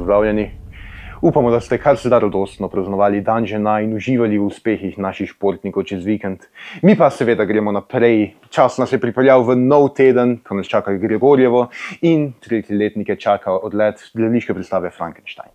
pozdravljeni. Upamo, da ste kar se da radostno praznovali dan žena in uživali v uspehih naših športnikov čez vikend. Mi pa seveda gremo naprej. Čas nas je pripeljal v nov teden, ko nas čaka Gregorjevo in tretjeletnike čaka odlet gledališke predstave Frankenstein.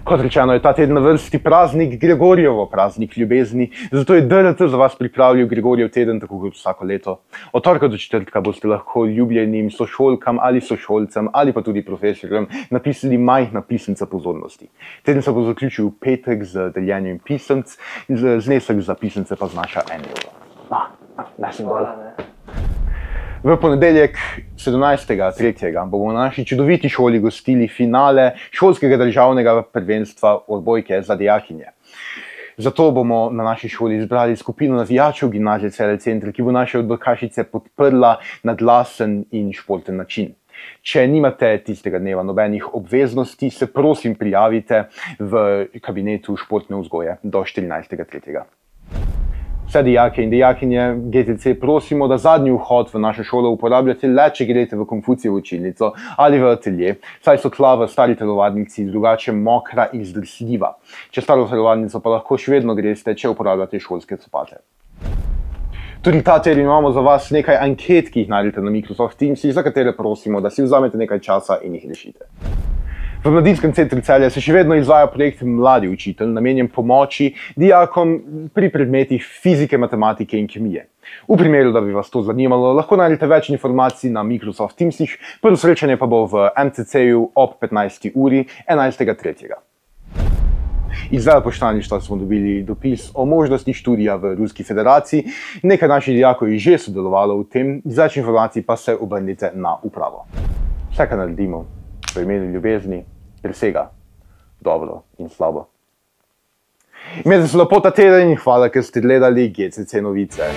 Kot rečeno, je ta teden na vrsti praznik Gregorjevo, praznik ljubezni, zato je DRT za vas pripravil Gregorjev teden, tako kot vsako leto. Od torka do četrtka boste lahko ljubljenim sošolkam ali sošolcem ali pa tudi profesorjem napisali majhna pisnica pozornosti. Teden se bo zaključil v petek z deljenjem pisemc, znesek za pisence pa znaša 1 evro. V ponedeljek 17.3. bomo na naši čudoviti šoli gostili finale šolskega državnega prvenstva odbojke za dijakinje. Zato bomo na naši šoli izbrali skupino navijačev Gimnazije Celje Center, ki bo naše odbojkašice podprla na glasen in športen način. Če nimate tistega dneva nobenih obveznosti, se prosim prijavite v kabinetu športne vzgoje do 14.3. Vse dijake in dijakinje GTC prosimo, da zadnji vhod v našo šolo uporabljate le, če greste v Konfucijevo učilnico ali v atelje, saj so tla v stari telovadnici drugače mokra in zdrsljiva. Če staro telovadnico pa lahko še vedno greste, če uporabljate šolske copate. Tudi ta teden imamo za vas nekaj anket, ki jih najdete na Microsoft Teams, za katere prosimo, da si vzamete nekaj časa in jih rešite. V Mladinskem centru Celje se še vedno izvaja projekt Mladi učitelj, namenjen pomoči dijakom pri predmetih fizike, matematike in kemije. V primeru, da bi vas to zanimalo, lahko najdete več informacij na Microsoft Teamsih, prvo srečanje pa bo v MCC-ju ob 15. uri 11.3. Iz veleposlaništva smo dobili dopis o možnosti študija v Ruski federaciji. Nekaj naših dijakov je že sodelovalo v tem, z več informacij pa se obrnite na upravo. Vse, kar naredimo v imenu ljubezni, presega dobro in slabo. Imejte se lepo ta teden in hvala, ker ste gledali GCC novice.